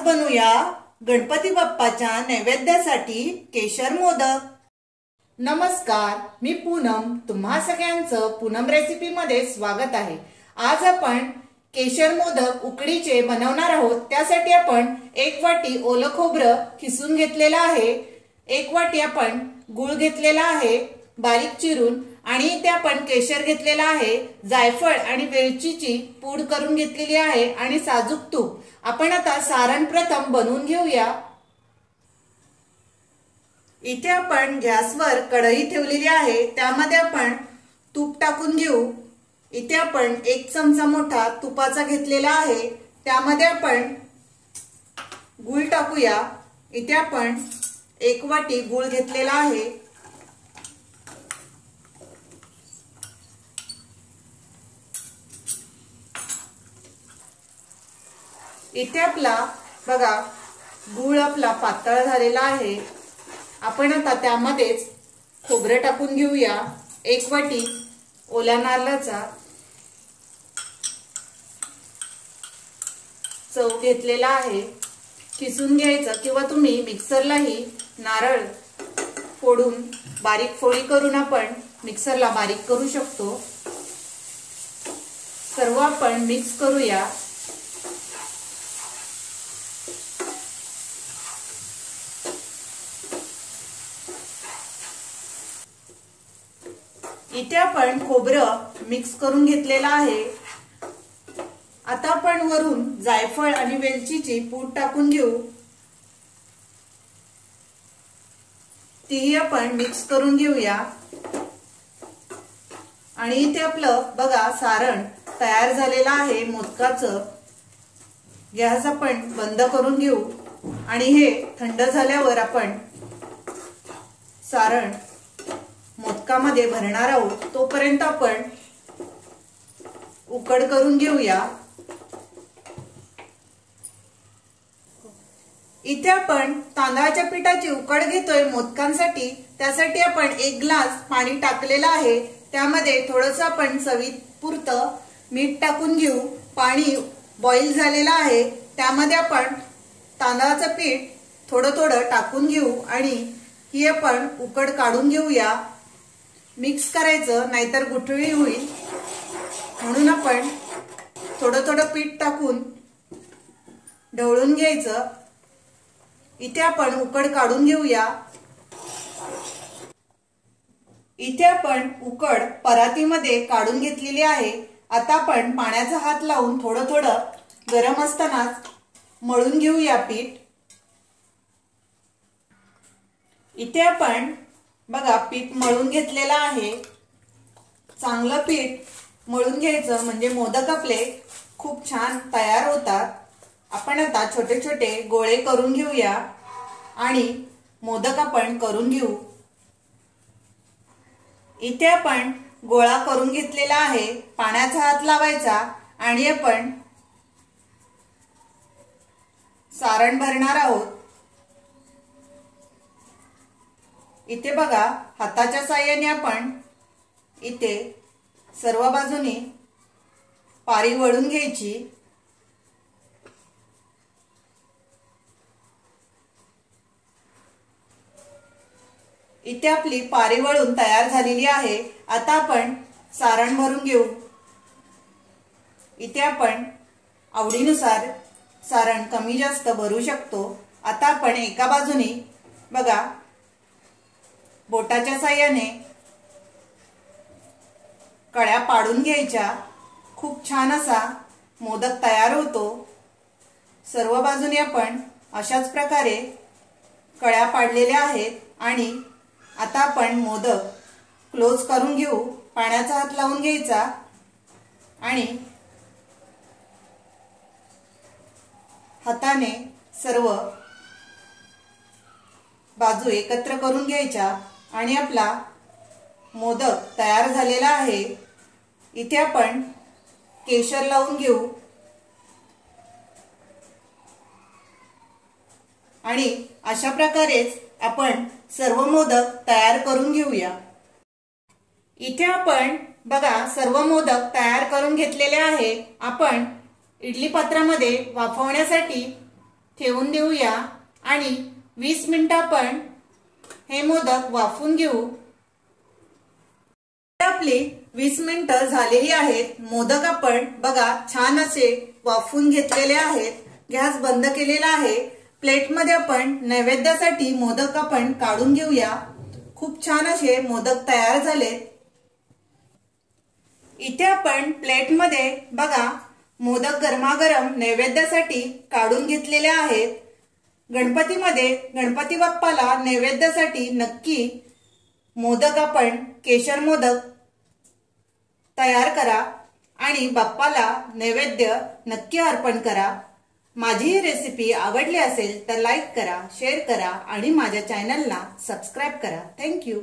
बनवूया गणपती बाप्पाच्या नैवेद्यासाठी केशर मोदक। नमस्कार, मी पूनम, तुम्हा सगळ्यांचं पूनम रेसिपी मध्ये स्वागत आहे। आज आपण केशर मोदक उकडीचे बनवणार आहोत। त्यासाठी आपण 1 वाटी ओलं खोबरं खिसून घेतलेलं आहे, 1 वाटी आपण गूळ घेतलेला आहे बारीक चिरून, आणि इथे आपण केशर घेतलेला आहे, जायफळ आणि वेलचीची पूड करून घेतलेली आहे आणि साजूक तूप। आपण आता सारण प्रथम बनवून घेऊया। इथे आपण गॅसवर कढई ठेवलेली आहे, त्यामध्ये आपण तूप टाकून घेऊ। इथे आपण 1 चमचा मोठा तुपाचा घेतलेला आहे, त्यामध्ये आपण गूळ टाकूया। इथे आपण 1 वाटी गूळ घेतलेला आहे। इथे आपला बघा गूळ आपला पातळ झालेला आहे। आपण आता त्यामध्येच खोबरं टाकून घेऊया। 1 वाटी ओल्या नारळाचा चव घेतलेला आहे, किसून घ्यायचं, किंवा तुम्ही मिक्सरलाही नारळ फोडून बारीक फोडी करून आपण मिक्सरला बारीक करू शकतो। सर्व आपण मिक्स करूया। इथे आपण खोबरं मिक्स करून घेतलेलं आहे। आता आपण वरून जायफळ आणि वेलचीची पूड टाकून घेऊ, तीही आपण मिक्स करून घेऊया। आणि इथे आपलं बघा सारण तयार झालेलं आहे मोदकाचं। गॅस आपण बंद करून घेऊ आणि हे थंड झाल्यावर आपण सारण मोदकामध्ये भरणार आहोत। तोपर्यंत आपण उकड करून घेऊया। इथे आपण तांदळाच्या पिठाची उकड घेतोय मोदकांसाठी। त्यासाठी आपण 1 ग्लास पाणी टाकलेलं आहे, त्यामध्ये थोडंसं आपण चवीपुरतं मीठ टाकून घेऊ। पाणी बॉईल झालेलं आहे, त्यामध्ये आपण तांदळाचं पीठ थोडं थोडं टाकून घेऊ आणि ही आपण उकड काढून घेऊया। मिक्स करायचं, नाहीतर गुठळी होईल, म्हणून आपण थोडं थोडं पीठ टाकून ढवळून घ्यायचं। इथे आपण उकड काढून घेऊया। इथे आपण उकड परातीमध्ये काढून घेतलेली आहे। आता आपण पाण्याचा हात लावून थोडं थोडं गरम असतानाच मळून घेऊया पीठ। इथे आपण बघा पीठ मळून घेतलेलं आहे। चांगलं पीठ मळून घ्यायचं, म्हणजे मोदक आपले खूप छान तयार होतात। आपण आता छोटे छोटे गोळे करून घेऊया आणि मोदक आपण करून घेऊ। इथे आपण गोळा करून घेतलेला आहे, पाण्याचा हात लावायचा आणि आपण सारण भरणार आहोत। इथे बघा हाताच्या साहाय्याने आपण इथे सर्व बाजूनी पारी वळून घ्यायची। इथे आपली पारी वळून तयार झालेली आहे। आता आपण सारण भरून घेऊ। इथे आपण आवडीनुसार सारण कमी जास्त भरू शकतो। आता आपण एका बाजूनी बघा बोटाच्या साहाय्याने कळ्या पाडून घ्यायच्या। खूप छान असा मोदक तयार होतो। सर्व बाजूने आपण अशाच प्रकारे कळ्या पाडलेल्या आहेत आणि आता आपण मोदक क्लोज करून घेऊ। पाण्याचा हात लावून घ्यायचा आणि हाताने सर्व बाजू एकत्र करून घ्यायच्या आणि आपला मोदक तयार झालेला आहे। इथे आपण केशर लावून घेऊ आणि अशा प्रकारेच आपण सर्व मोदक तयार करून घेऊया। इथे आपण बघा सर्व मोदक तयार करून घेतलेले आहे। आपण इडली पात्रामध्ये वाफवण्यासाठी ठेवून देऊया आणि 20 मिनिटं आपण हे मोदक वाफवून घेऊ। आपली 20 मिनिटं झालेली आहेत। मोदक आपण बघा छान असे वाफवून घेतलेले आहेत। गॅस बंद केलेला आहे। प्लेटमध्ये आपण नैवेद्यासाठी मोदक आपण काढून घेऊया। खूप छान असे मोदक तयार झालेत। इथे आपण प्लेटमध्ये बघा मोदक गरमागरम नैवेद्यासाठी काढून घेतलेले आहेत। गणपतीमध्ये गणपती बाप्पाला नैवेद्यासाठी नक्की मोदक आपण केशर मोदक तयार करा आणि बाप्पाला नैवेद्य नक्की अर्पण करा। माझी ही रेसिपी आवडली असेल तर लाईक करा, शेअर करा आणि माझ्या चॅनलला सबस्क्राइब करा। थँक्यू।